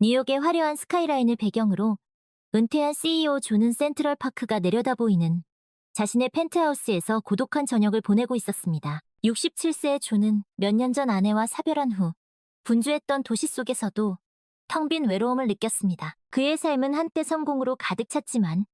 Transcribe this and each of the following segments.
뉴욕의 화려한 스카이라인을 배경으로 은퇴한 CEO 존은 센트럴 파크가 내려다 보이는 자신의 펜트하우스에서 고독한 저녁을 보내고 있었습니다. 67세의 존은 몇 년 전 아내와 사별한 후 분주했던 도시 속에서도 텅 빈 외로움을 느꼈습니다. 그의 삶은 한때 성공으로 가득 찼지만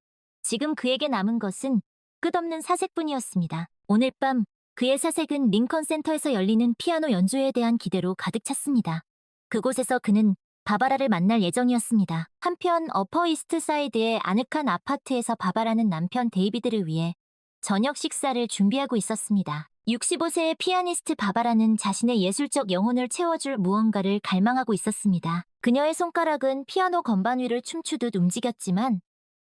지금 그에게 남은 것은 끝없는 사색뿐이었습니다. 오늘 밤 그의 사색은 링컨 센터에서 열리는 피아노 연주회에 대한 기대로 가득 찼습니다. 그곳에서 그는 바바라를 만날 예정이었습니다. 한편 어퍼 이스트 사이드의 아늑한 아파트에서 바바라는 남편 데이비드를 위해 저녁 식사를 준비하고 있었습니다. 65세의 피아니스트 바바라는 자신의 예술적 영혼을 채워줄 무언가를 갈망하고 있었습니다. 그녀의 손가락은 피아노 건반 위를 춤추듯 움직였지만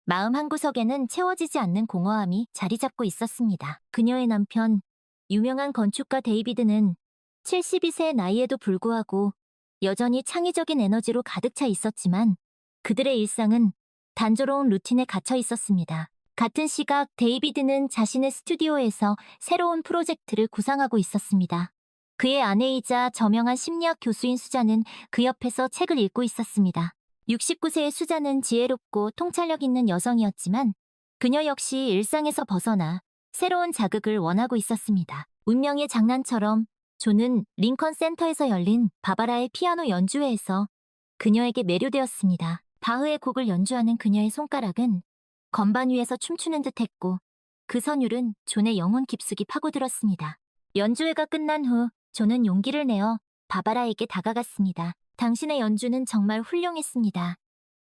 마음 한구석에는 채워지지 않는 공허함이 자리 잡고 있었습니다. 그녀의 남편, 유명한 건축가 데이비드는 72세의 나이에도 불구하고 여전히 창의적인 에너지로 가득 차 있었지만 그들의 일상은 단조로운 루틴에 갇혀 있었습니다. 같은 시각 데이비드는 자신의 스튜디오에서 새로운 프로젝트를 구상하고 있었습니다. 그의 아내이자 저명한 심리학 교수인 수잔은 그 옆에서 책을 읽고 있었습니다. 69세의 수잔은 지혜롭고 통찰력 있는 여성이었지만 그녀 역시 일상에서 벗어나 새로운 자극을 원하고 있었습니다. 운명의 장난처럼 존은 링컨 센터에서 열린 바바라의 피아노 연주회에서 그녀에게 매료되었습니다. 바흐의 곡을 연주하는 그녀의 손가락은 건반 위에서 춤추는 듯했고 그 선율은 존의 영혼 깊숙이 파고들었습니다. 연주회가 끝난 후 존은 용기를 내어 바바라에게 다가갔습니다. 당신의 연주는 정말 훌륭했습니다.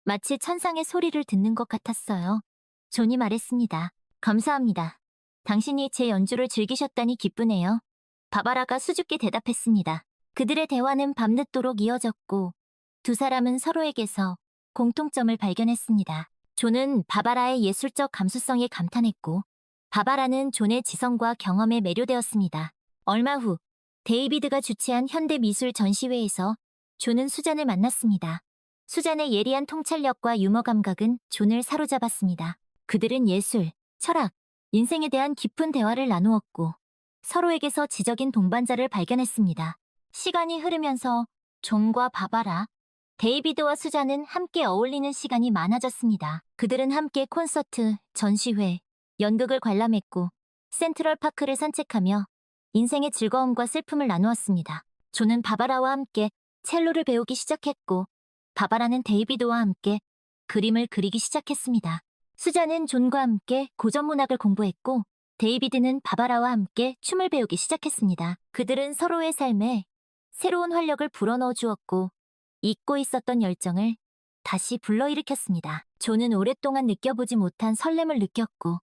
마치 천상의 소리를 듣는 것 같았어요. 존이 말했습니다. 감사합니다. 당신이 제 연주를 즐기셨다니 기쁘네요. 바바라가 수줍게 대답했습니다. 그들의 대화는 밤늦도록 이어졌고 두 사람은 서로에게서 공통점을 발견했습니다. 존은 바바라의 예술적 감수성에 감탄했고 바바라는 존의 지성과 경험에 매료되었습니다. 얼마 후 데이비드가 주최한 현대미술 전시회에서 존은 수잔을 만났습니다. 수잔의 예리한 통찰력과 유머 감각은 존을 사로잡았습니다. 그들은 예술, 철학, 인생에 대한 깊은 대화를 나누었고 서로에게서 지적인 동반자를 발견했습니다. 시간이 흐르면서 존과 바바라, 데이비드와 수잔은 함께 어울리는 시간이 많아졌습니다. 그들은 함께 콘서트, 전시회, 연극을 관람했고 센트럴 파크를 산책하며 인생의 즐거움과 슬픔을 나누었습니다. 존은 바바라와 함께 첼로를 배우기 시작했고 바바라는 데이비드와 함께 그림을 그리기 시작했습니다. 수잔은 존과 함께 고전 문학을 공부했고 데이비드는 바바라와 함께 춤을 배우기 시작했습니다. 그들은 서로의 삶에 새로운 활력을 불어넣어 주었고 잊고 있었던 열정을 다시 불러일으켰습니다. 존은 오랫동안 느껴보지 못한 설렘을 느꼈고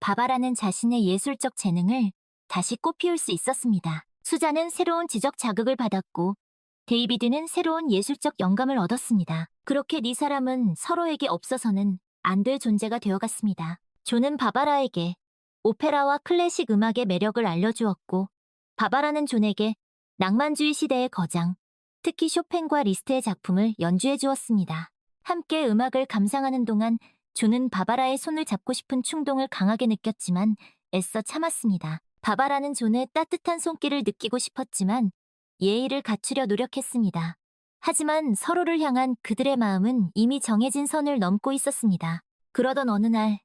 바바라는 자신의 예술적 재능을 다시 꽃피울 수 있었습니다. 수잔은 새로운 지적 자극을 받았고 데이비드는 새로운 예술적 영감을 얻었습니다. 그렇게 네 사람은 서로에게 없어서는 안 될 존재가 되어갔습니다. 존은 바바라에게 오페라와 클래식 음악의 매력을 알려주었고 바바라는 존에게 낭만주의 시대의 거장, 특히 쇼팽과 리스트의 작품을 연주해 주었습니다. 함께 음악을 감상하는 동안 존은 바바라의 손을 잡고 싶은 충동을 강하게 느꼈지만 애써 참았습니다. 바바라는 존의 따뜻한 손길을 느끼고 싶었지만 예의를 갖추려 노력했습니다. 하지만 서로를 향한 그들의 마음은 이미 정해진 선을 넘고 있었습니다. 그러던 어느 날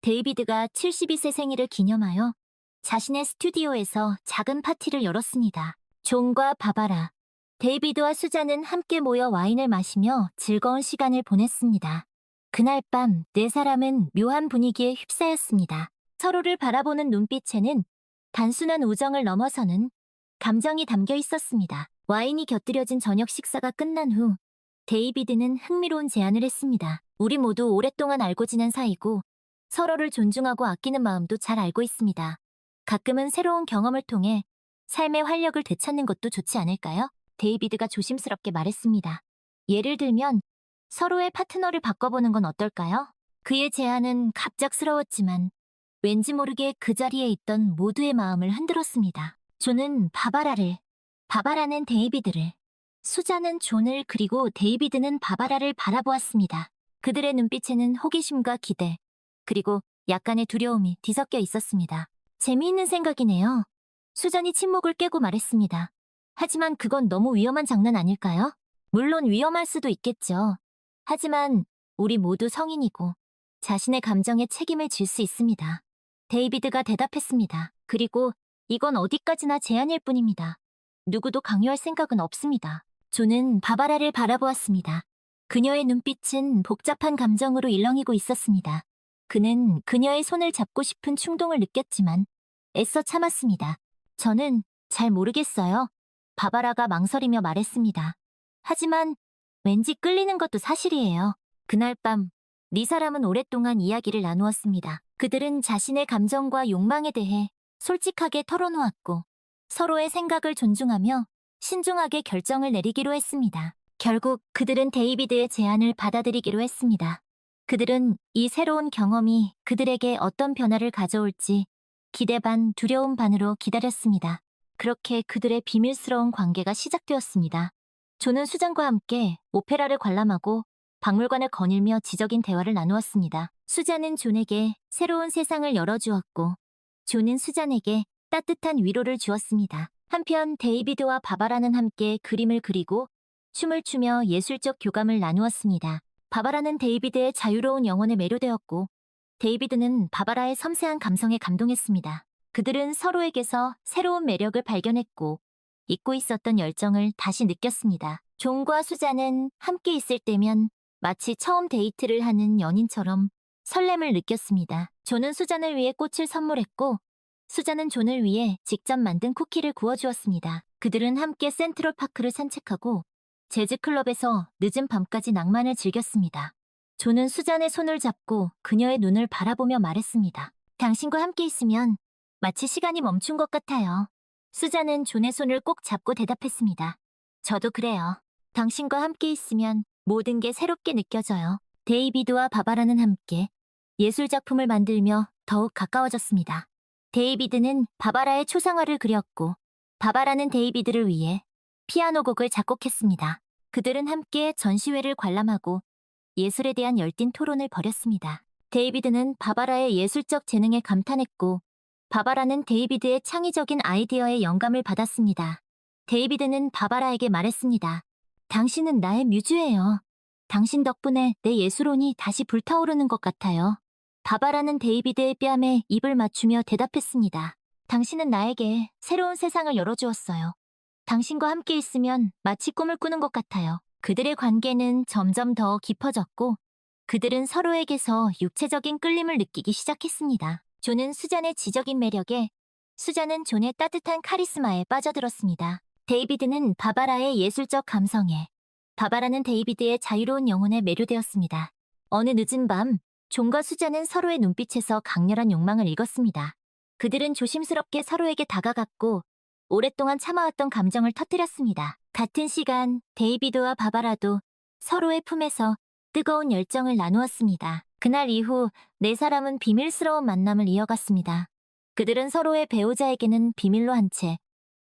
데이비드가 72세 생일을 기념하여 자신의 스튜디오에서 작은 파티를 열었습니다. 존과 바바라, 데이비드와 수잔은 함께 모여 와인을 마시며 즐거운 시간을 보냈습니다. 그날 밤 네 사람은 묘한 분위기에 휩싸였습니다. 서로를 바라보는 눈빛에는 단순한 우정을 넘어서는 감정이 담겨 있었습니다. 와인이 곁들여진 저녁 식사가 끝난 후 데이비드는 흥미로운 제안을 했습니다. 우리 모두 오랫동안 알고 지낸 사이고 서로를 존중하고 아끼는 마음도 잘 알고 있습니다. 가끔은 새로운 경험을 통해 삶의 활력을 되찾는 것도 좋지 않을까요? 데이비드가 조심스럽게 말했습니다. 예를 들면 서로의 파트너를 바꿔보는 건 어떨까요? 그의 제안은 갑작스러웠지만 왠지 모르게 그 자리에 있던 모두의 마음을 흔들었습니다. 존은 바바라를, 바바라는 데이비드를, 수잔은 존을 그리고 데이비드는 바바라를 바라보았습니다. 그들의 눈빛에는 호기심과 기대, 그리고 약간의 두려움이 뒤섞여 있었습니다. 재미있는 생각이네요. 수잔이 침묵을 깨고 말했습니다. 하지만 그건 너무 위험한 장난 아닐까요? 물론 위험할 수도 있겠죠. 하지만 우리 모두 성인이고 자신의 감정에 책임을 질 수 있습니다. 데이비드가 대답했습니다. 그리고 이건 어디까지나 제안일 뿐입니다. 누구도 강요할 생각은 없습니다. 존은 바바라를 바라보았습니다. 그녀의 눈빛은 복잡한 감정으로 일렁이고 있었습니다. 그는 그녀의 손을 잡고 싶은 충동을 느꼈지만 애써 참았습니다. 저는 잘 모르겠어요. 바바라가 망설이며 말했습니다. 하지만 왠지 끌리는 것도 사실이에요. 그날 밤, 네 사람은 오랫동안 이야기를 나누었습니다. 그들은 자신의 감정과 욕망에 대해 솔직하게 털어놓았고 서로의 생각을 존중하며 신중하게 결정을 내리기로 했습니다. 결국 그들은 데이비드의 제안을 받아들이기로 했습니다. 그들은 이 새로운 경험이 그들에게 어떤 변화를 가져올지 기대 반 두려움 반으로 기다렸습니다. 그렇게 그들의 비밀스러운 관계가 시작되었습니다. 존은 수잔과 함께 오페라를 관람하고 박물관을 거닐며 지적인 대화를 나누었습니다. 수잔은 존에게 새로운 세상을 열어주었고 존은 수잔에게 따뜻한 위로를 주었습니다. 한편 데이비드와 바바라는 함께 그림을 그리고 춤을 추며 예술적 교감을 나누었습니다. 바바라는 데이비드의 자유로운 영혼에 매료되었고 데이비드는 바바라의 섬세한 감성에 감동했습니다. 그들은 서로에게서 새로운 매력을 발견했고 잊고 있었던 열정을 다시 느꼈습니다. 존과 수잔은 함께 있을 때면 마치 처음 데이트를 하는 연인처럼 설렘을 느꼈습니다. 존은 수잔을 위해 꽃을 선물했고 수잔은 존을 위해 직접 만든 쿠키를 구워주었습니다. 그들은 함께 센트럴파크를 산책하고 재즈클럽에서 늦은 밤까지 낭만을 즐겼습니다. 존은 수잔의 손을 잡고 그녀의 눈을 바라보며 말했습니다. 당신과 함께 있으면 마치 시간이 멈춘 것 같아요. 수잔은 존의 손을 꼭 잡고 대답했습니다. 저도 그래요. 당신과 함께 있으면 모든 게 새롭게 느껴져요. 데이비드와 바바라는 함께 예술작품을 만들며 더욱 가까워졌습니다. 데이비드는 바바라의 초상화를 그렸고 바바라는 데이비드를 위해 피아노 곡을 작곡했습니다. 그들은 함께 전시회를 관람하고 예술에 대한 열띤 토론을 벌였습니다. 데이비드는 바바라의 예술적 재능에 감탄했고 바바라는 데이비드의 창의적인 아이디어에 영감을 받았습니다. 데이비드는 바바라에게 말했습니다. 당신은 나의 뮤즈예요. 당신 덕분에 내 예술혼이 다시 불타오르는 것 같아요. 바바라는 데이비드의 뺨에 입을 맞추며 대답했습니다. 당신은 나에게 새로운 세상을 열어주었어요. 당신과 함께 있으면 마치 꿈을 꾸는 것 같아요. 그들의 관계는 점점 더 깊어졌고 그들은 서로에게서 육체적인 끌림을 느끼기 시작했습니다. 존은 수잔의 지적인 매력에, 수잔은 존의 따뜻한 카리스마에 빠져들었습니다. 데이비드는 바바라의 예술적 감성에, 바바라는 데이비드의 자유로운 영혼에 매료되었습니다. 어느 늦은 밤, 존과 수잔은 서로의 눈빛에서 강렬한 욕망을 읽었습니다. 그들은 조심스럽게 서로에게 다가갔고 오랫동안 참아왔던 감정을 터뜨렸습니다. 같은 시간 데이비드와 바바라도 서로의 품에서 뜨거운 열정을 나누었습니다. 그날 이후 네 사람은 비밀스러운 만남을 이어갔습니다. 그들은 서로의 배우자에게는 비밀로 한 채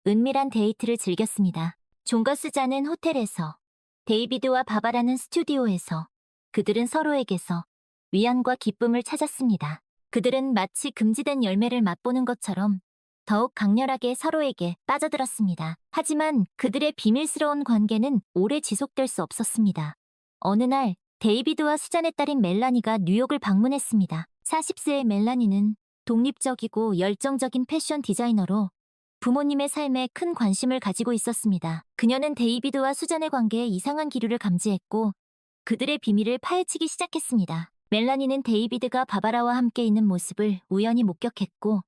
은밀한 데이트를 즐겼습니다. 존과 수잔은 호텔에서, 데이비드와 바바라는 스튜디오에서, 그들은 서로에게서 위안과 기쁨을 찾았습니다. 그들은 마치 금지된 열매를 맛보는 것처럼 더욱 강렬하게 서로에게 빠져들었습니다. 하지만 그들의 비밀스러운 관계는 오래 지속될 수 없었습니다. 어느 날 데이비드와 수잔의 딸인 멜라니가 뉴욕을 방문했습니다. 40세의 멜라니는 독립적이고 열정적인 패션 디자이너로 부모님의 삶에 큰 관심을 가지고 있었습니다. 그녀는 데이비드와 수잔의 관계에 이상한 기류를 감지했고 그들의 비밀을 파헤치기 시작했습니다. 멜라니는 데이비드가 바바라와 함께 있는 모습을 우연히 목격했고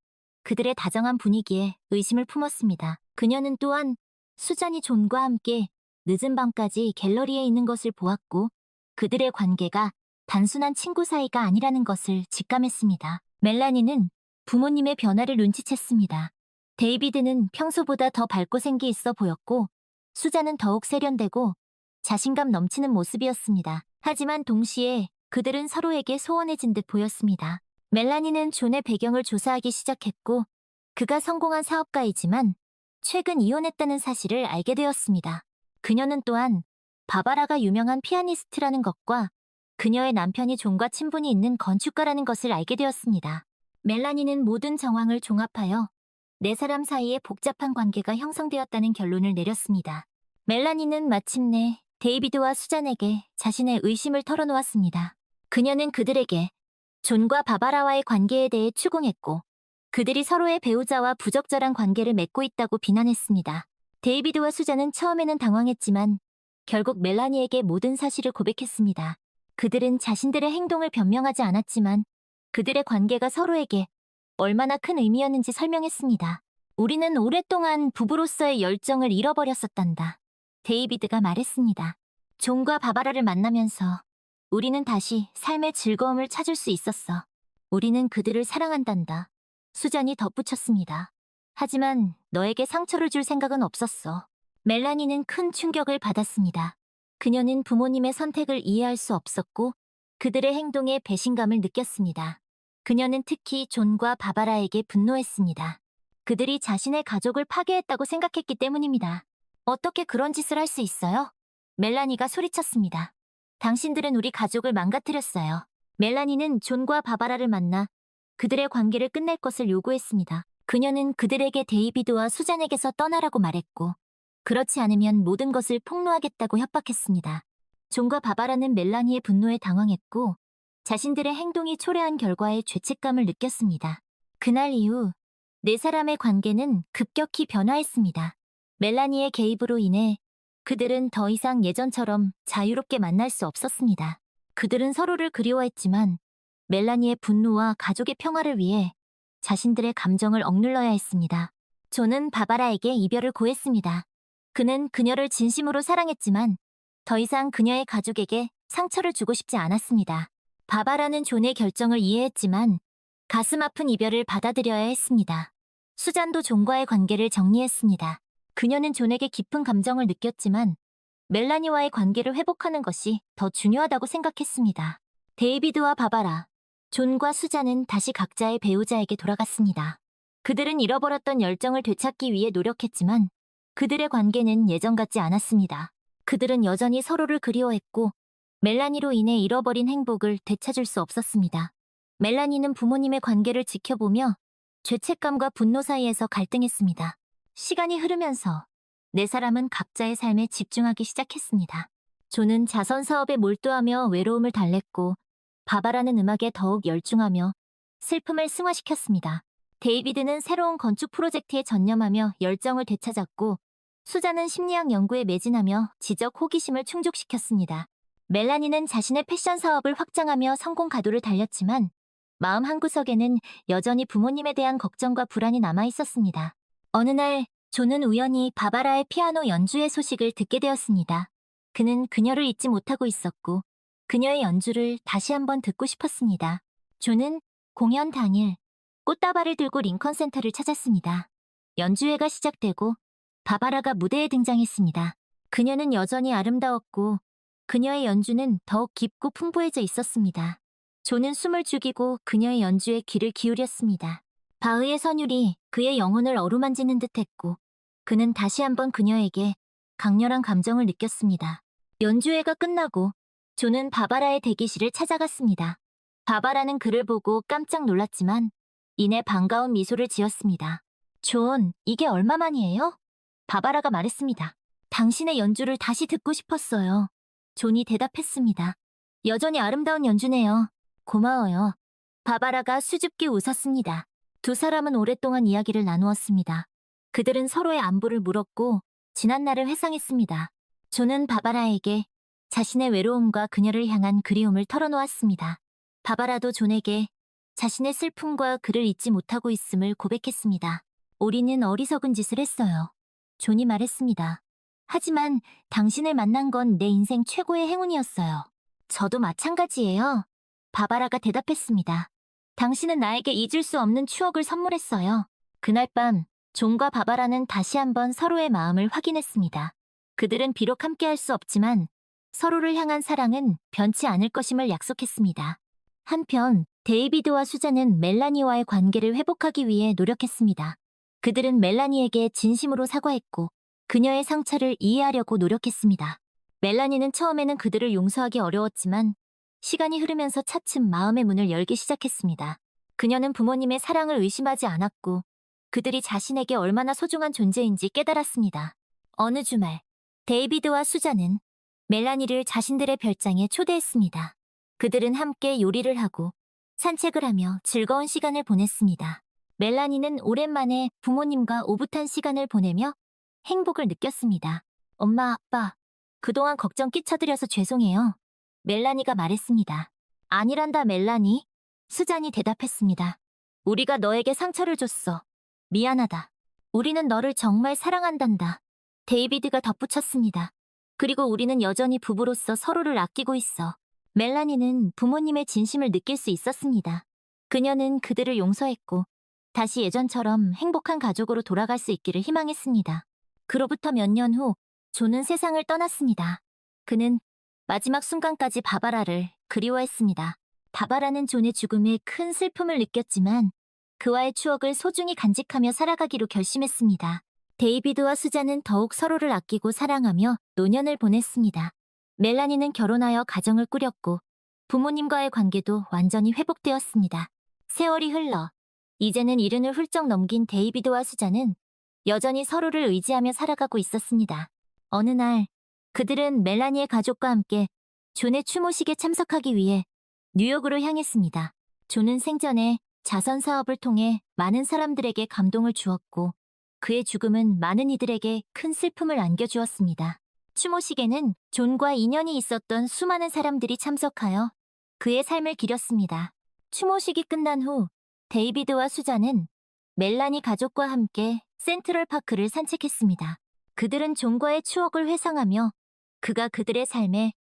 그들의 다정한 분위기에 의심을 품었습니다. 그녀는 또한 수잔이 존과 함께 늦은 밤까지 갤러리에 있는 것을 보았고 그들의 관계가 단순한 친구 사이가 아니라는 것을 직감했습니다. 멜라니는 부모님의 변화를 눈치챘습니다. 데이비드는 평소보다 더 밝고 생기 있어 보였고 수잔은 더욱 세련되고 자신감 넘치는 모습이었습니다. 하지만 동시에 그들은 서로에게 소원해진 듯 보였습니다. 멜라니는 존의 배경을 조사하기 시작했고 그가 성공한 사업가이지만 최근 이혼했다는 사실을 알게 되었습니다. 그녀는 또한 바바라가 유명한 피아니스트라는 것과 그녀의 남편이 존과 친분이 있는 건축가라는 것을 알게 되었습니다. 멜라니는 모든 정황을 종합하여 네 사람 사이에 복잡한 관계가 형성되었다는 결론을 내렸습니다. 멜라니는 마침내 데이비드와 수잔에게 자신의 의심을 털어놓았습니다. 그녀는 그들에게 존과 바바라와의 관계에 대해 추궁했고, 그들이 서로의 배우자와 부적절한 관계를 맺고 있다고 비난했습니다. 데이비드와 수잔은 처음에는 당황했지만 결국 멜라니에게 모든 사실을 고백했습니다. 그들은 자신들의 행동을 변명하지 않았지만 그들의 관계가 서로에게 얼마나 큰 의미였는지 설명했습니다. 우리는 오랫동안 부부로서의 열정을 잃어버렸었단다. 데이비드가 말했습니다. 존과 바바라를 만나면서 우리는 다시 삶의 즐거움을 찾을 수 있었어. 우리는 그들을 사랑한단다. 수잔이 덧붙였습니다. 하지만 너에게 상처를 줄 생각은 없었어. 멜라니는 큰 충격을 받았습니다. 그녀는 부모님의 선택을 이해할 수 없었고 그들의 행동에 배신감을 느꼈습니다. 그녀는 특히 존과 바바라에게 분노했습니다. 그들이 자신의 가족을 파괴했다고 생각했기 때문입니다. 어떻게 그런 짓을 할 수 있어요? 멜라니가 소리쳤습니다. 당신들은 우리 가족을 망가뜨렸어요. 멜라니는 존과 바바라를 만나 그들의 관계를 끝낼 것을 요구했습니다. 그녀는 그들에게 데이비드와 수잔에게서 떠나라고 말했고, 그렇지 않으면 모든 것을 폭로하겠다고 협박했습니다. 존과 바바라는 멜라니의 분노에 당황했고, 자신들의 행동이 초래한 결과에 죄책감을 느꼈습니다. 그날 이후 네 사람의 관계는 급격히 변화했습니다. 멜라니의 개입으로 인해 그들은 더 이상 예전처럼 자유롭게 만날 수 없었습니다. 그들은 서로를 그리워했지만 멜라니의 분노와 가족의 평화를 위해 자신들의 감정을 억눌러야 했습니다. 존은 바바라에게 이별을 고했습니다. 그는 그녀를 진심으로 사랑했지만 더 이상 그녀의 가족에게 상처를 주고 싶지 않았습니다. 바바라는 존의 결정을 이해했지만 가슴 아픈 이별을 받아들여야 했습니다. 수잔도 존과의 관계를 정리했습니다. 그녀는 존에게 깊은 감정을 느꼈지만 멜라니와의 관계를 회복하는 것이 더 중요하다고 생각했습니다. 데이비드와 바바라, 존과 수잔은 다시 각자의 배우자에게 돌아갔습니다. 그들은 잃어버렸던 열정을 되찾기 위해 노력했지만 그들의 관계는 예전 같지 않았습니다. 그들은 여전히 서로를 그리워했고 멜라니로 인해 잃어버린 행복을 되찾을 수 없었습니다. 멜라니는 부모님의 관계를 지켜보며 죄책감과 분노 사이에서 갈등했습니다. 시간이 흐르면서 네 사람은 각자의 삶에 집중하기 시작했습니다. 존은 자선 사업에 몰두하며 외로움을 달랬고 바바라는 음악에 더욱 열중하며 슬픔을 승화시켰습니다. 데이비드는 새로운 건축 프로젝트에 전념하며 열정을 되찾았고 수잔은 심리학 연구에 매진하며 지적 호기심을 충족시켰습니다. 멜라니는 자신의 패션 사업을 확장하며 성공 가도를 달렸지만 마음 한구석에는 여전히 부모님에 대한 걱정과 불안이 남아 있었습니다. 어느 날 존은 우연히 바바라의 피아노 연주회 소식을 듣게 되었습니다. 그는 그녀를 잊지 못하고 있었고 그녀의 연주를 다시 한번 듣고 싶었습니다. 존은 공연 당일 꽃다발을 들고 링컨 센터를 찾았습니다. 연주회가 시작되고 바바라가 무대에 등장했습니다. 그녀는 여전히 아름다웠고 그녀의 연주는 더욱 깊고 풍부해져 있었습니다. 존은 숨을 죽이고 그녀의 연주에 귀를 기울였습니다. 바흐의 선율이 그의 영혼을 어루만지는 듯했고 그는 다시 한번 그녀에게 강렬한 감정을 느꼈습니다. 연주회가 끝나고 존은 바바라의 대기실을 찾아갔습니다. 바바라는 그를 보고 깜짝 놀랐지만 이내 반가운 미소를 지었습니다. 존, 이게 얼마만이에요? 바바라가 말했습니다. 당신의 연주를 다시 듣고 싶었어요. 존이 대답했습니다. 여전히 아름다운 연주네요. 고마워요. 바바라가 수줍게 웃었습니다. 두 사람은 오랫동안 이야기를 나누었습니다. 그들은 서로의 안부를 물었고 지난 날을 회상했습니다. 존은 바바라에게 자신의 외로움과 그녀를 향한 그리움을 털어놓았습니다. 바바라도 존에게 자신의 슬픔과 그를 잊지 못하고 있음을 고백했습니다. 우리는 어리석은 짓을 했어요. 존이 말했습니다. 하지만 당신을 만난 건 내 인생 최고의 행운이었어요. 저도 마찬가지예요. 바바라가 대답했습니다. 당신은 나에게 잊을 수 없는 추억을 선물했어요. 그날 밤 존과 바바라는 다시 한번 서로의 마음을 확인했습니다. 그들은 비록 함께할 수 없지만 서로를 향한 사랑은 변치 않을 것임을 약속했습니다. 한편 데이비드와 수잔은 멜라니와의 관계를 회복하기 위해 노력했습니다. 그들은 멜라니에게 진심으로 사과했고 그녀의 상처를 이해하려고 노력했습니다. 멜라니는 처음에는 그들을 용서하기 어려웠지만 시간이 흐르면서 차츰 마음의 문을 열기 시작했습니다. 그녀는 부모님의 사랑을 의심하지 않았고 그들이 자신에게 얼마나 소중한 존재인지 깨달았습니다. 어느 주말 데이비드와 수잔은 멜라니를 자신들의 별장에 초대했습니다. 그들은 함께 요리를 하고 산책을 하며 즐거운 시간을 보냈습니다. 멜라니는 오랜만에 부모님과 오붓한 시간을 보내며 행복을 느꼈습니다. 엄마, 아빠, 그동안 걱정 끼쳐드려서 죄송해요. 멜라니가 말했습니다. 아니란다, 멜라니. 수잔이 대답했습니다. 우리가 너에게 상처를 줬어. 미안하다. 우리는 너를 정말 사랑한단다. 데이비드가 덧붙였습니다. 그리고 우리는 여전히 부부로서 서로를 아끼고 있어. 멜라니는 부모님의 진심을 느낄 수 있었습니다. 그녀는 그들을 용서했고 다시 예전처럼 행복한 가족으로 돌아갈 수 있기를 희망했습니다. 그로부터 몇 년 후 존은 세상을 떠났습니다. 그는 마지막 순간까지 바바라를 그리워했습니다. 바바라는 존의 죽음에 큰 슬픔을 느꼈지만 그와의 추억을 소중히 간직하며 살아가기로 결심했습니다. 데이비드와 수잔은 더욱 서로를 아끼고 사랑하며 노년을 보냈습니다. 멜라니는 결혼하여 가정을 꾸렸고 부모님과의 관계도 완전히 회복되었습니다. 세월이 흘러 이제는 70을 훌쩍 넘긴 데이비드와 수잔은 여전히 서로를 의지하며 살아가고 있었습니다. 어느 날 그들은 멜라니의 가족과 함께 존의 추모식에 참석하기 위해 뉴욕으로 향했습니다. 존은 생전에 자선 사업을 통해 많은 사람들에게 감동을 주었고 그의 죽음은 많은 이들에게 큰 슬픔을 안겨주었습니다. 추모식에는 존과 인연이 있었던 수많은 사람들이 참석하여 그의 삶을 기렸습니다. 추모식이 끝난 후 데이비드와 수잔은 멜라니 가족과 함께 센트럴파크를 산책했습니다. 그들은 존과의 추억을 회상하며 그가 그들의 삶에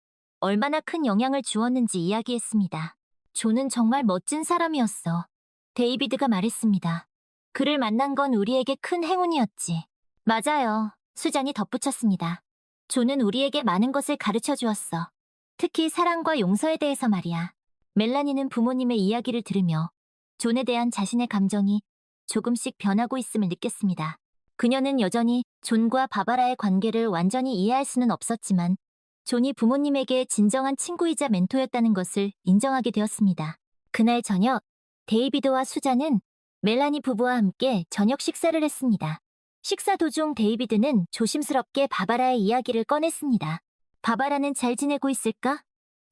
얼마나 큰 영향을 주었는지 이야기했습니다. 존은 정말 멋진 사람이었어. 데이비드가 말했습니다. 그를 만난 건 우리에게 큰 행운이었지. 맞아요. 수잔이 덧붙였습니다. 존은 우리에게 많은 것을 가르쳐 주었어. 특히 사랑과 용서에 대해서 말이야. 멜라니는 부모님의 이야기를 들으며 존에 대한 자신의 감정이 조금씩 변하고 있음을 느꼈습니다. 그녀는 여전히 존과 바바라의 관계를 완전히 이해할 수는 없었지만 존이 부모님에게 진정한 친구이자 멘토였다는 것을 인정하게 되었습니다. 그날 저녁, 데이비드와 수잔은 멜라니 부부와 함께 저녁 식사를 했습니다. 식사 도중 데이비드는 조심스럽게 바바라의 이야기를 꺼냈습니다. 바바라는 잘 지내고 있을까?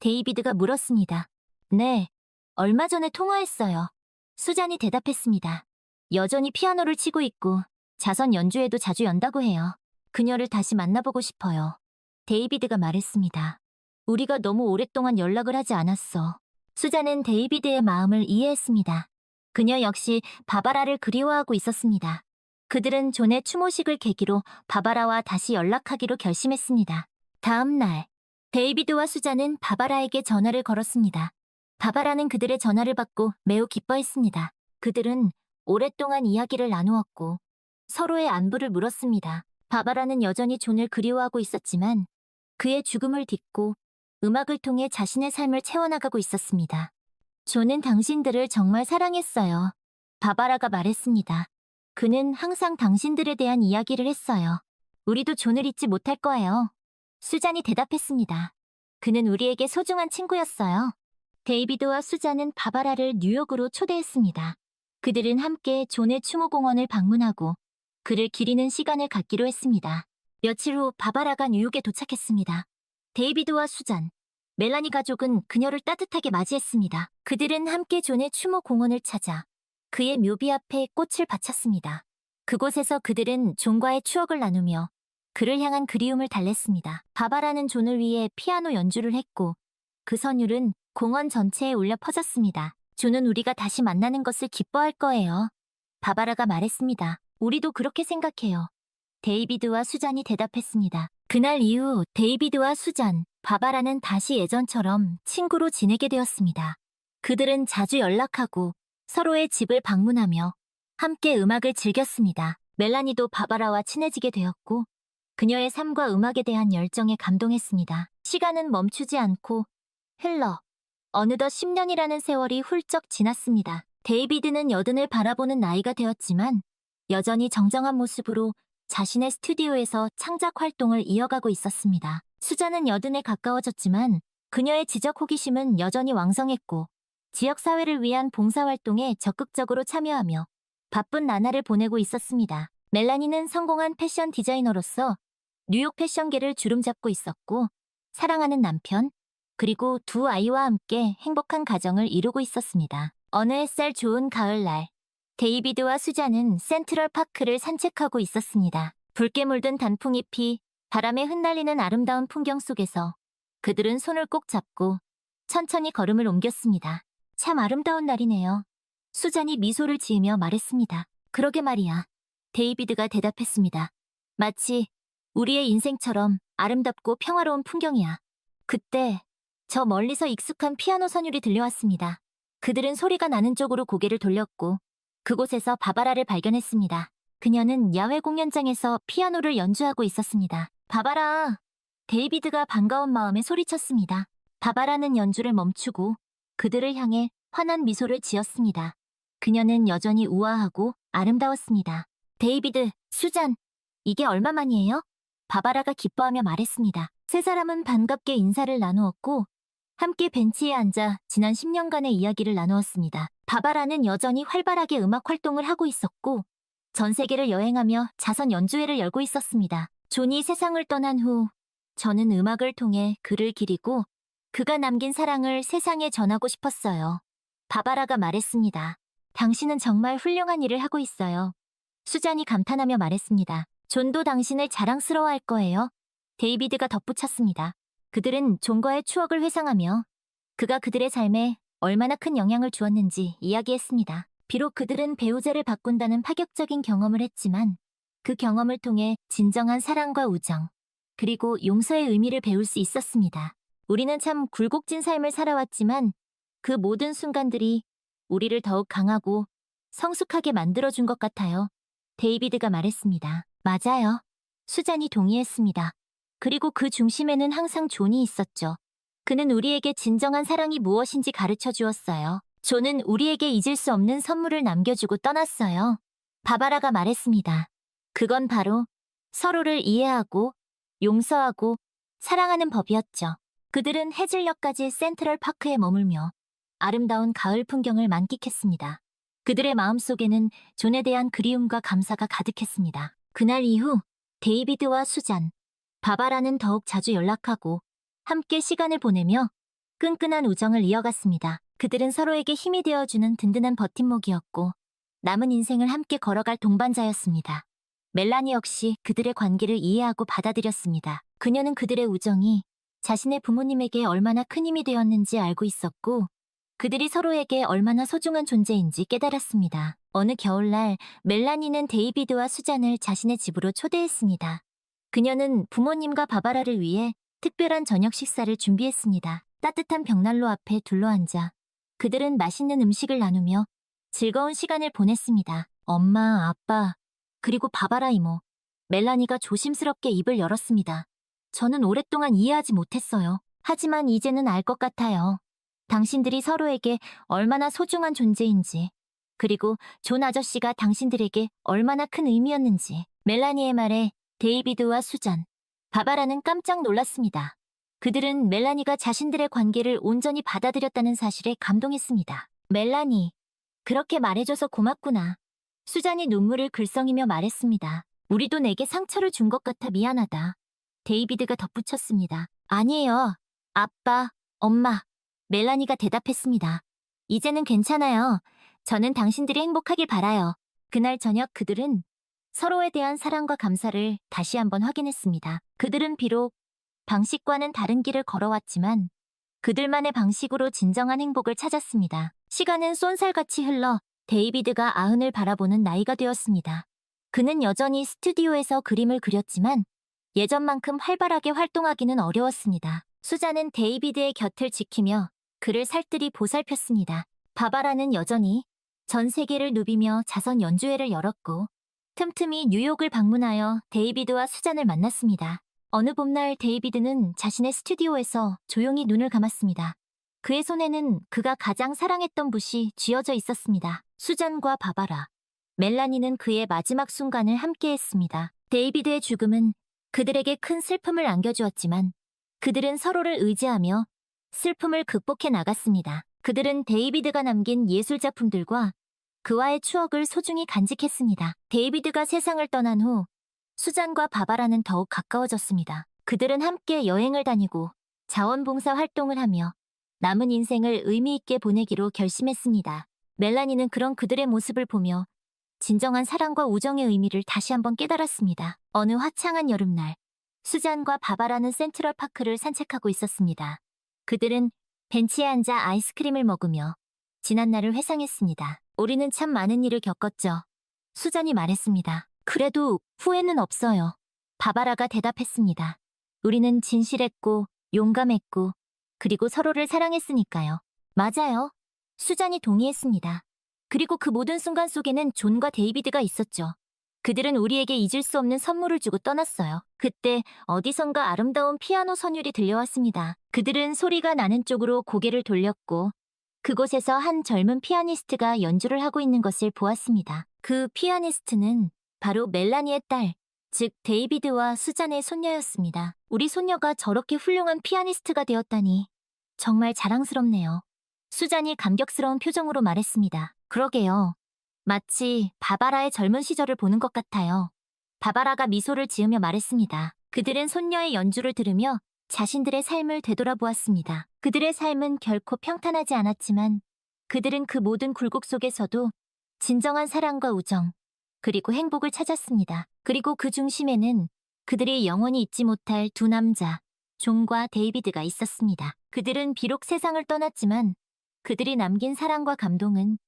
데이비드가 물었습니다. 네, 얼마 전에 통화했어요. 수잔이 대답했습니다. 여전히 피아노를 치고 있고 자선 연주회도 자주 연다고 해요. 그녀를 다시 만나보고 싶어요. 데이비드가 말했습니다. 우리가 너무 오랫동안 연락을 하지 않았어. 수잔은 데이비드의 마음을 이해했습니다. 그녀 역시 바바라를 그리워하고 있었습니다. 그들은 존의 추모식을 계기로 바바라와 다시 연락하기로 결심했습니다. 다음 날, 데이비드와 수잔은 바바라에게 전화를 걸었습니다. 바바라는 그들의 전화를 받고 매우 기뻐했습니다. 그들은 오랫동안 이야기를 나누었고 서로의 안부를 물었습니다. 바바라는 여전히 존을 그리워하고 있었지만 그의 죽음을 딛고 음악을 통해 자신의 삶을 채워나가고 있었습니다. 존은 당신들을 정말 사랑했어요. 바바라가 말했습니다. 그는 항상 당신들에 대한 이야기를 했어요. 우리도 존을 잊지 못할 거예요. 수잔이 대답했습니다. 그는 우리에게 소중한 친구였어요. 데이비드와 수잔은 바바라를 뉴욕으로 초대했습니다. 그들은 함께 존의 추모공원을 방문하고 그를 기리는 시간을 갖기로 했습니다. 며칠 후 바바라가 뉴욕에 도착했습니다. 데이비드와 수잔, 멜라니 가족은 그녀를 따뜻하게 맞이했습니다. 그들은 함께 존의 추모 공원을 찾아 그의 묘비 앞에 꽃을 바쳤습니다. 그곳에서 그들은 존과의 추억을 나누며 그를 향한 그리움을 달랬습니다. 바바라는 존을 위해 피아노 연주를 했고 그 선율은 공원 전체에 울려 퍼졌습니다. 존은 우리가 다시 만나는 것을 기뻐할 거예요. 바바라가 말했습니다. 우리도 그렇게 생각해요. 데이비드와 수잔이 대답했습니다. 그날 이후 데이비드와 수잔, 바바라는 다시 예전처럼 친구로 지내게 되었습니다. 그들은 자주 연락하고 서로의 집을 방문하며 함께 음악을 즐겼습니다. 멜라니도 바바라와 친해지게 되었고 그녀의 삶과 음악에 대한 열정에 감동했습니다. 시간은 멈추지 않고 흘러 어느덧 10년이라는 세월이 훌쩍 지났습니다. 데이비드는 80을 바라보는 나이가 되었지만 여전히 정정한 모습으로 자신의 스튜디오에서 창작 활동을 이어가고 있었습니다. 수잔은 80에 가까워졌지만 그녀의 지적 호기심은 여전히 왕성했고 지역사회를 위한 봉사활동에 적극적으로 참여하며 바쁜 나날을 보내고 있었습니다. 멜라니는 성공한 패션 디자이너로서 뉴욕 패션계를 주름잡고 있었고 사랑하는 남편, 그리고 두 아이와 함께 행복한 가정을 이루고 있었습니다. 어느 햇살 좋은 가을날, 데이비드와 수잔은 센트럴 파크를 산책하고 있었습니다. 붉게 물든 단풍잎이 바람에 흩날리는 아름다운 풍경 속에서 그들은 손을 꼭 잡고 천천히 걸음을 옮겼습니다. 참 아름다운 날이네요. 수잔이 미소를 지으며 말했습니다. 그러게 말이야. 데이비드가 대답했습니다. 마치 우리의 인생처럼 아름답고 평화로운 풍경이야. 그때 저 멀리서 익숙한 피아노 선율이 들려왔습니다. 그들은 소리가 나는 쪽으로 고개를 돌렸고 그곳에서 바바라를 발견했습니다. 그녀는 야외 공연장에서 피아노를 연주하고 있었습니다. 바바라! 데이비드가 반가운 마음에 소리쳤습니다. 바바라는 연주를 멈추고 그들을 향해 환한 미소를 지었습니다. 그녀는 여전히 우아하고 아름다웠습니다. 데이비드, 수잔, 이게 얼마만이에요? 바바라가 기뻐하며 말했습니다. 세 사람은 반갑게 인사를 나누었고 함께 벤치에 앉아 지난 10년간의 이야기를 나누었습니다. 바바라는 여전히 활발하게 음악 활동을 하고 있었고 전 세계를 여행하며 자선 연주회를 열고 있었습니다. 존이 세상을 떠난 후 저는 음악을 통해 그를 기리고 그가 남긴 사랑을 세상에 전하고 싶었어요. 바바라가 말했습니다. 당신은 정말 훌륭한 일을 하고 있어요. 수잔이 감탄하며 말했습니다. 존도 당신을 자랑스러워할 거예요. 데이비드가 덧붙였습니다. 그들은 존과의 추억을 회상하며 그가 그들의 삶에 얼마나 큰 영향을 주었는지 이야기했습니다. 비록 그들은 배우자를 바꾼다는 파격적인 경험을 했지만 그 경험을 통해 진정한 사랑과 우정, 그리고 용서의 의미를 배울 수 있었습니다. 우리는 참 굴곡진 삶을 살아왔지만 그 모든 순간들이 우리를 더욱 강하고 성숙하게 만들어준 것 같아요. 데이비드가 말했습니다. 맞아요. 수잔이 동의했습니다. 그리고 그 중심에는 항상 존이 있었죠. 그는 우리에게 진정한 사랑이 무엇인지 가르쳐 주었어요. 존은 우리에게 잊을 수 없는 선물을 남겨주고 떠났어요. 바바라가 말했습니다. 그건 바로 서로를 이해하고 용서하고 사랑하는 법이었죠. 그들은 해질녘까지 센트럴 파크에 머물며 아름다운 가을 풍경을 만끽했습니다. 그들의 마음속에는 존에 대한 그리움과 감사가 가득했습니다. 그날 이후 데이비드와 수잔, 바바라는 더욱 자주 연락하고 함께 시간을 보내며 끈끈한 우정을 이어갔습니다. 그들은 서로에게 힘이 되어주는 든든한 버팀목이었고 남은 인생을 함께 걸어갈 동반자였습니다. 멜라니 역시 그들의 관계를 이해하고 받아들였습니다. 그녀는 그들의 우정이 자신의 부모님에게 얼마나 큰 힘이 되었는지 알고 있었고 그들이 서로에게 얼마나 소중한 존재인지 깨달았습니다. 어느 겨울날 멜라니는 데이비드와 수잔을 자신의 집으로 초대했습니다. 그녀는 부모님과 바바라를 위해 특별한 저녁 식사를 준비했습니다. 따뜻한 벽난로 앞에 둘러앉아 그들은 맛있는 음식을 나누며 즐거운 시간을 보냈습니다. 엄마, 아빠, 그리고 바바라 이모, 멜라니가 조심스럽게 입을 열었습니다. 저는 오랫동안 이해하지 못했어요. 하지만 이제는 알 것 같아요. 당신들이 서로에게 얼마나 소중한 존재인지, 그리고 존 아저씨가 당신들에게 얼마나 큰 의미였는지. 멜라니의 말에 데이비드와 수잔, 바바라는 깜짝 놀랐습니다. 그들은 멜라니가 자신들의 관계를 온전히 받아들였다는 사실에 감동했습니다. 멜라니, 그렇게 말해줘서 고맙구나. 수잔이 눈물을 글썽이며 말했습니다. 우리도 내게 상처를 준 것 같아 미안하다. 데이비드가 덧붙였습니다. 아니에요. 아빠, 엄마. 멜라니가 대답했습니다. 이제는 괜찮아요. 저는 당신들이 행복하길 바라요. 그날 저녁 그들은 서로에 대한 사랑과 감사를 다시 한번 확인했습니다. 그들은 비록 방식과는 다른 길을 걸어왔지만 그들만의 방식으로 진정한 행복을 찾았습니다. 시간은 쏜살같이 흘러 데이비드가 아흔을 바라보는 나이가 되었습니다. 그는 여전히 스튜디오에서 그림을 그렸지만 예전만큼 활발하게 활동하기는 어려웠습니다. 수잔은 데이비드의 곁을 지키며 그를 살뜰히 보살폈습니다. 바바라는 여전히 전 세계를 누비며 자선 연주회를 열었고 틈틈이 뉴욕을 방문하여 데이비드와 수잔을 만났습니다. 어느 봄날 데이비드는 자신의 스튜디오에서 조용히 눈을 감았습니다. 그의 손에는 그가 가장 사랑했던 붓이 쥐어져 있었습니다. 수잔과 바바라, 멜라니는 그의 마지막 순간을 함께했습니다. 데이비드의 죽음은 그들에게 큰 슬픔을 안겨주었지만 그들은 서로를 의지하며 슬픔을 극복해 나갔습니다. 그들은 데이비드가 남긴 예술작품들과 그와의 추억을 소중히 간직했습니다. 데이비드가 세상을 떠난 후 수잔과 바바라는 더욱 가까워졌습니다. 그들은 함께 여행을 다니고 자원봉사 활동을 하며 남은 인생을 의미 있게 보내기로 결심했습니다. 멜라니는 그런 그들의 모습을 보며 진정한 사랑과 우정의 의미를 다시 한번 깨달았습니다. 어느 화창한 여름날, 수잔과 바바라는 센트럴파크를 산책하고 있었습니다. 그들은 벤치에 앉아 아이스크림을 먹으며 지난날을 회상했습니다. 우리는 참 많은 일을 겪었죠. 수잔이 말했습니다. 그래도 후회는 없어요. 바바라가 대답했습니다. 우리는 진실했고 용감했고 그리고 서로를 사랑했으니까요. 맞아요. 수잔이 동의했습니다. 그리고 그 모든 순간 속에는 존과 데이비드가 있었죠. 그들은 우리에게 잊을 수 없는 선물을 주고 떠났어요. 그때 어디선가 아름다운 피아노 선율이 들려왔습니다. 그들은 소리가 나는 쪽으로 고개를 돌렸고 그곳에서 한 젊은 피아니스트가 연주를 하고 있는 것을 보았습니다. 그 피아니스트는 바로 멜라니의 딸, 즉 데이비드와 수잔의 손녀였습니다. 우리 손녀가 저렇게 훌륭한 피아니스트가 되었다니 정말 자랑스럽네요. 수잔이 감격스러운 표정으로 말했습니다. 그러게요. 마치 바바라의 젊은 시절을 보는 것 같아요. 바바라가 미소를 지으며 말했습니다. 그들은 손녀의 연주를 들으며 자신들의 삶을 되돌아보았습니다. 그들의 삶은 결코 평탄하지 않았지만 그들은 그 모든 굴곡 속에서도 진정한 사랑과 우정, 그리고 행복을 찾았습니다. 그리고 그 중심에는 그들이 영원히 잊지 못할 두 남자, 존과 데이비드가 있었습니다. 그들은 비록 세상을 떠났지만 그들이 남긴 사랑과 감동은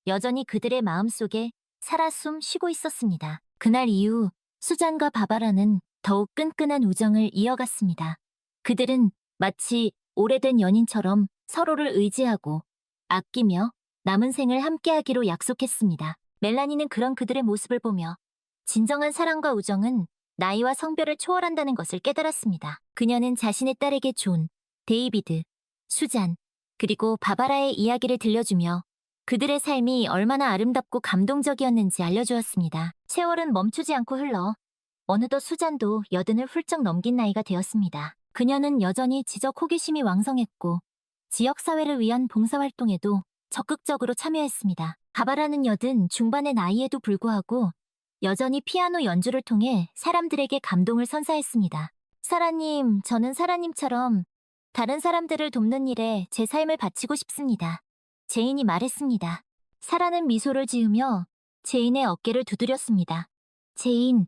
여전히 그들의 마음속에 살아 숨쉬고 있었습니다. 그날 이후 수잔과 바바라는 더욱 끈끈한 우정을 이어갔습니다. 그들은 마치 오래된 연인처럼 서로를 의지하고 아끼며 남은 생을 함께하기로 약속했습니다. 멜라니는 그런 그들의 모습을 보며 진정한 사랑과 우정은 나이와 성별을 초월한다는 것을 깨달았습니다. 그녀는 자신의 딸에게 존, 데이비드, 수잔, 그리고 바바라의 이야기를 들려주며 그들의 삶이 얼마나 아름답고 감동적이었는지 알려주었습니다. 세월은 멈추지 않고 흘러 어느덧 수잔도 80을 훌쩍 넘긴 나이가 되었습니다. 그녀는 여전히 지적 호기심이 왕성했고 지역사회를 위한 봉사활동에도 적극적으로 참여했습니다. 바바라는 80 중반의 나이에도 불구하고 여전히 피아노 연주를 통해 사람들에게 감동을 선사했습니다. 사라님, 저는 사라님처럼 다른 사람들을 돕는 일에 제 삶을 바치고 싶습니다. 제인이 말했습니다. 사라는 미소를 지으며 제인의 어깨를 두드렸습니다. 제인,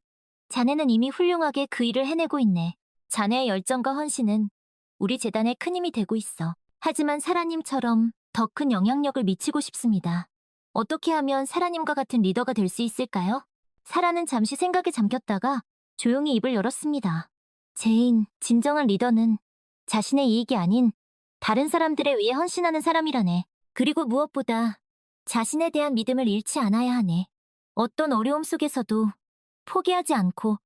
자네는 이미 훌륭하게 그 일을 해내고 있네. 자네의 열정과 헌신은 우리 재단에 큰 힘이 되고 있어. 하지만 사라님처럼 더 큰 영향력을 미치고 싶습니다. 어떻게 하면 사라님과 같은 리더가 될 수 있을까요? 사라는 잠시 생각에 잠겼다가 조용히 입을 열었습니다. 제인, 진정한 리더는 자신의 이익이 아닌 다른 사람들에 위해 헌신하는 사람이라네. 그리고 무엇보다 자신에 대한 믿음을 잃지 않아야 하네. 어떤 어려움 속에서도 포기하지 않고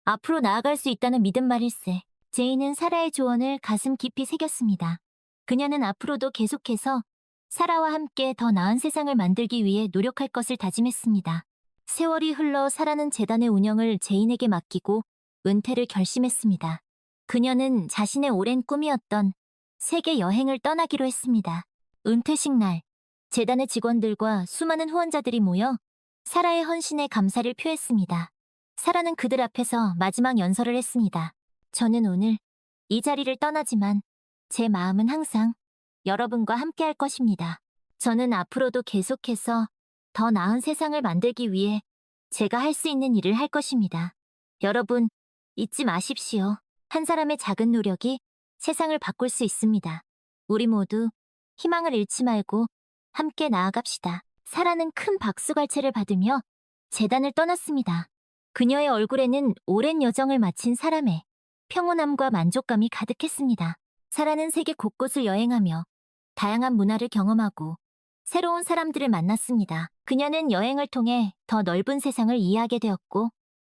앞으로 나아갈 수 있다는 믿음 말일세. 제인은 사라의 조언을 가슴 깊이 새겼습니다. 그녀는 앞으로도 계속해서 사라와 함께 더 나은 세상을 만들기 위해 노력할 것을 다짐했습니다. 세월이 흘러 사라는 재단의 운영을 제인에게 맡기고 은퇴를 결심했습니다. 그녀는 자신의 오랜 꿈이었던 세계 여행을 떠나기로 했습니다. 은퇴식 날, 재단의 직원들과 수많은 후원자들이 모여 사라의 헌신에 감사를 표했습니다. 사라는 그들 앞에서 마지막 연설을 했습니다. 저는 오늘 이 자리를 떠나지만 제 마음은 항상 여러분과 함께 할 것입니다. 저는 앞으로도 계속해서 더 나은 세상을 만들기 위해 제가 할 수 있는 일을 할 것입니다. 여러분, 잊지 마십시오. 한 사람의 작은 노력이 세상을 바꿀 수 있습니다. 우리 모두 희망을 잃지 말고 함께 나아갑시다. 사라는 큰 박수갈채를 받으며 재단을 떠났습니다. 그녀의 얼굴에는 오랜 여정을 마친 사람의 평온함과 만족감이 가득했습니다. 사라는 세계 곳곳을 여행하며 다양한 문화를 경험하고 새로운 사람들을 만났습니다. 그녀는 여행을 통해 더 넓은 세상을 이해하게 되었고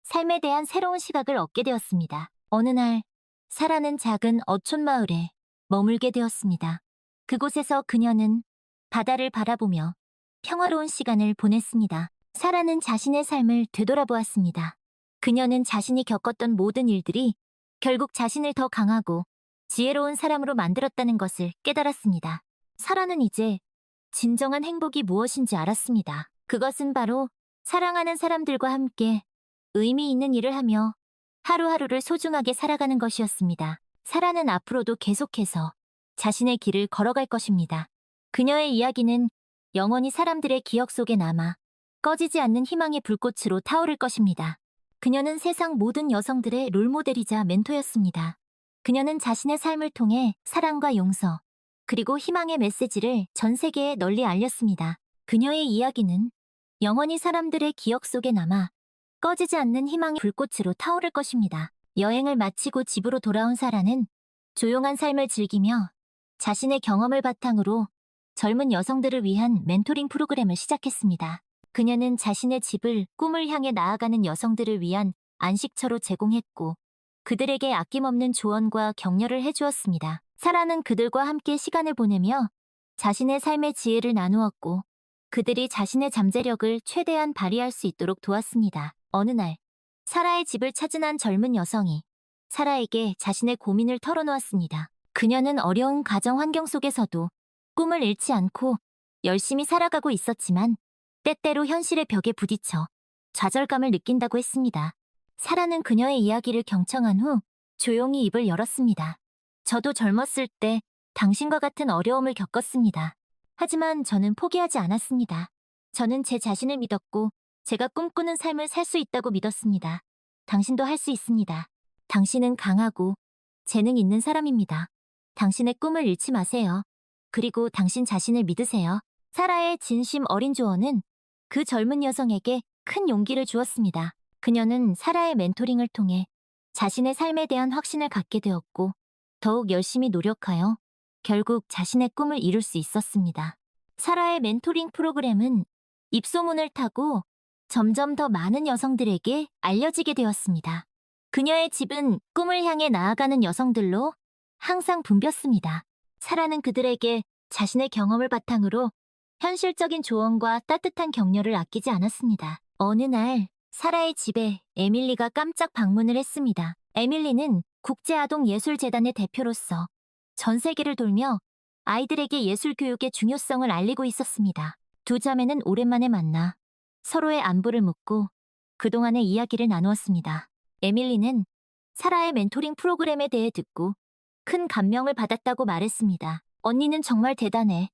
삶에 대한 새로운 시각을 얻게 되었습니다. 어느 날 사라는 작은 어촌 마을에 머물게 되었습니다. 그곳에서 그녀는 바다를 바라보며 평화로운 시간을 보냈습니다. 사라는 자신의 삶을 되돌아보았습니다. 그녀는 자신이 겪었던 모든 일들이 결국 자신을 더 강하고 지혜로운 사람으로 만들었다는 것을 깨달았습니다. 사라는 이제 진정한 행복이 무엇인지 알았습니다. 그것은 바로 사랑하는 사람들과 함께 의미 있는 일을 하며 하루하루를 소중하게 살아가는 것이었습니다. 사라는 앞으로도 계속해서 자신의 길을 걸어갈 것입니다. 그녀의 이야기는 영원히 사람들의 기억 속에 남아 꺼지지 않는 희망의 불꽃으로 타오를 것입니다. 그녀는 세상 모든 여성들의 롤모델이자 멘토였습니다. 그녀는 자신의 삶을 통해 사랑과 용서, 그리고 희망의 메시지를 전 세계에 널리 알렸습니다. 그녀의 이야기는 영원히 사람들의 기억 속에 남아 꺼지지 않는 희망의 불꽃으로 타오를 것입니다. 여행을 마치고 집으로 돌아온 사라는 조용한 삶을 즐기며 자신의 경험을 바탕으로 젊은 여성들을 위한 멘토링 프로그램을 시작했습니다. 그녀는 자신의 집을 꿈을 향해 나아가는 여성들을 위한 안식처로 제공했고 그들에게 아낌없는 조언과 격려를 해주었습니다. 사라는 그들과 함께 시간을 보내며 자신의 삶의 지혜를 나누었고 그들이 자신의 잠재력을 최대한 발휘할 수 있도록 도왔습니다. 어느 날 사라의 집을 찾은 한 젊은 여성이 사라에게 자신의 고민을 털어놓았습니다. 그녀는 어려운 가정 환경 속에서도 꿈을 잃지 않고 열심히 살아가고 있었지만 때때로 현실의 벽에 부딪혀 좌절감을 느낀다고 했습니다. 사라는 그녀의 이야기를 경청한 후 조용히 입을 열었습니다. 저도 젊었을 때 당신과 같은 어려움을 겪었습니다. 하지만 저는 포기하지 않았습니다. 저는 제 자신을 믿었고 제가 꿈꾸는 삶을 살 수 있다고 믿었습니다. 당신도 할 수 있습니다. 당신은 강하고 재능 있는 사람입니다. 당신의 꿈을 잃지 마세요. 그리고 당신 자신을 믿으세요. 사라의 진심 어린 조언은 그 젊은 여성에게 큰 용기를 주었습니다. 그녀는 사라의 멘토링을 통해 자신의 삶에 대한 확신을 갖게 되었고 더욱 열심히 노력하여 결국 자신의 꿈을 이룰 수 있었습니다. 사라의 멘토링 프로그램은 입소문을 타고 점점 더 많은 여성들에게 알려지게 되었습니다. 그녀의 집은 꿈을 향해 나아가는 여성들로 항상 붐볐습니다. 사라는 그들에게 자신의 경험을 바탕으로 현실적인 조언과 따뜻한 격려를 아끼지 않았습니다. 어느 날 사라의 집에 에밀리가 깜짝 방문을 했습니다. 에밀리는 국제아동예술재단의 대표로서 전 세계를 돌며 아이들에게 예술 교육의 중요성을 알리고 있었습니다. 두 자매는 오랜만에 만나 서로의 안부를 묻고 그동안의 이야기를 나누었습니다. 에밀리는 사라의 멘토링 프로그램에 대해 듣고 큰 감명을 받았다고 말했습니다. 언니는 정말 대단해.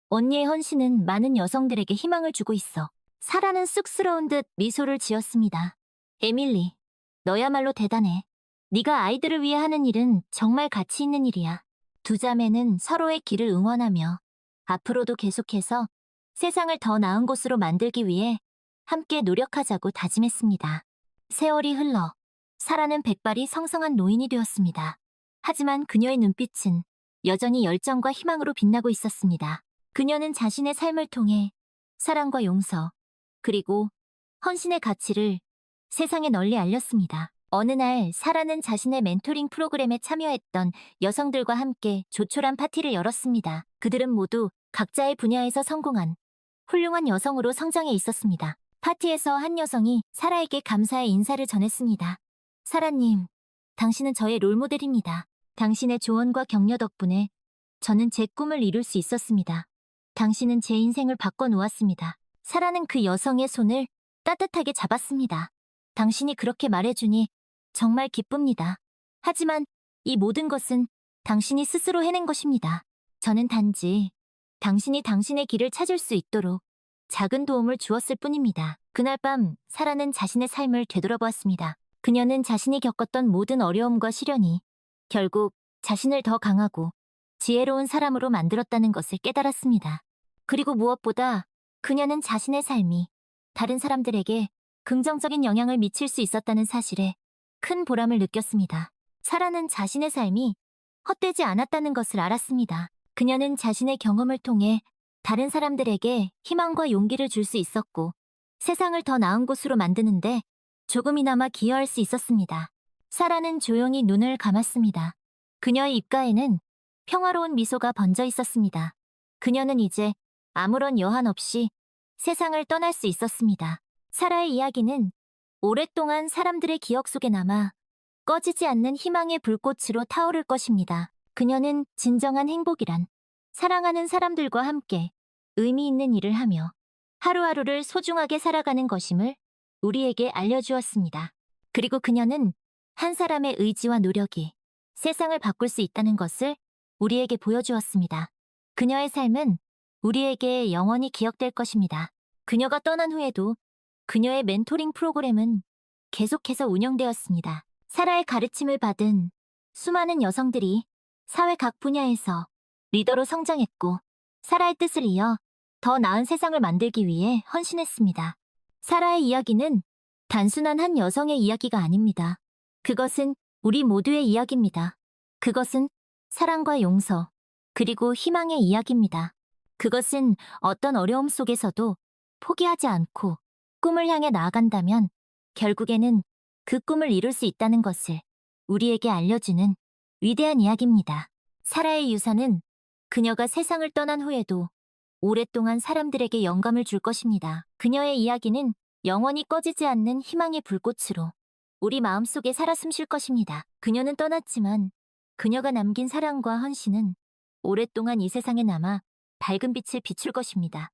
언니의 헌신은 많은 여성들에게 희망을 주고 있어. 사라는 쑥스러운 듯 미소를 지었습니다. 에밀리, 너야말로 대단해. 네가 아이들을 위해 하는 일은 정말 가치 있는 일이야. 두 자매는 서로의 길을 응원하며 앞으로도 계속해서 세상을 더 나은 곳으로 만들기 위해 함께 노력하자고 다짐했습니다. 세월이 흘러 사라는 백발이 성성한 노인이 되었습니다. 하지만 그녀의 눈빛은 여전히 열정과 희망으로 빛나고 있었습니다. 그녀는 자신의 삶을 통해 사랑과 용서, 그리고 헌신의 가치를 세상에 널리 알렸습니다. 어느 날 사라는 자신의 멘토링 프로그램에 참여했던 여성들과 함께 조촐한 파티를 열었습니다. 그들은 모두 각자의 분야에서 성공한 훌륭한 여성으로 성장해 있었습니다. 파티에서 한 여성이 사라에게 감사의 인사를 전했습니다. 사라님, 당신은 저의 롤모델입니다. 당신의 조언과 격려 덕분에 저는 제 꿈을 이룰 수 있었습니다. 당신은 제 인생을 바꿔놓았습니다. 사라는 그 여성의 손을 따뜻하게 잡았습니다. 당신이 그렇게 말해주니 정말 기쁩니다. 하지만 이 모든 것은 당신이 스스로 해낸 것입니다. 저는 단지 당신이 당신의 길을 찾을 수 있도록 작은 도움을 주었을 뿐입니다. 그날 밤 사라는 자신의 삶을 되돌아보았습니다. 그녀는 자신이 겪었던 모든 어려움과 시련이 결국 자신을 더 강하고 지혜로운 사람으로 만들었다는 것을 깨달았습니다. 그리고 무엇보다 그녀는 자신의 삶이 다른 사람들에게 긍정적인 영향을 미칠 수 있었다는 사실에 큰 보람을 느꼈습니다. 사라는 자신의 삶이 헛되지 않았다는 것을 알았습니다. 그녀는 자신의 경험을 통해 다른 사람들에게 희망과 용기를 줄 수 있었고 세상을 더 나은 곳으로 만드는데 조금이나마 기여할 수 있었습니다. 사라는 조용히 눈을 감았습니다. 그녀의 입가에는 평화로운 미소가 번져 있었습니다. 그녀는 이제 아무런 여한 없이 세상을 떠날 수 있었습니다. 사라의 이야기는 오랫동안 사람들의 기억 속에 남아 꺼지지 않는 희망의 불꽃으로 타오를 것입니다. 그녀는 진정한 행복이란 사랑하는 사람들과 함께 의미 있는 일을 하며 하루하루를 소중하게 살아가는 것임을 우리에게 알려주었습니다. 그리고 그녀는 한 사람의 의지와 노력이 세상을 바꿀 수 있다는 것을 우리에게 보여주었습니다. 그녀의 삶은 우리에게 영원히 기억될 것입니다. 그녀가 떠난 후에도 그녀의 멘토링 프로그램은 계속해서 운영되었습니다. 사라의 가르침을 받은 수많은 여성들이 사회 각 분야에서 리더로 성장했고 사라의 뜻을 이어 더 나은 세상을 만들기 위해 헌신했습니다. 사라의 이야기는 단순한 한 여성의 이야기가 아닙니다. 그것은 우리 모두의 이야기입니다. 그것은 사랑과 용서, 그리고 희망의 이야기입니다. 그것은 어떤 어려움 속에서도 포기하지 않고 꿈을 향해 나아간다면 결국에는 그 꿈을 이룰 수 있다는 것을 우리에게 알려주는 위대한 이야기입니다. 사라의 유산은 그녀가 세상을 떠난 후에도 오랫동안 사람들에게 영감을 줄 것입니다. 그녀의 이야기는 영원히 꺼지지 않는 희망의 불꽃으로 우리 마음속에 살아 숨쉴 것입니다. 그녀는 떠났지만 그녀가 남긴 사랑과 헌신은 오랫동안 이 세상에 남아 밝은 빛을 비출 것입니다.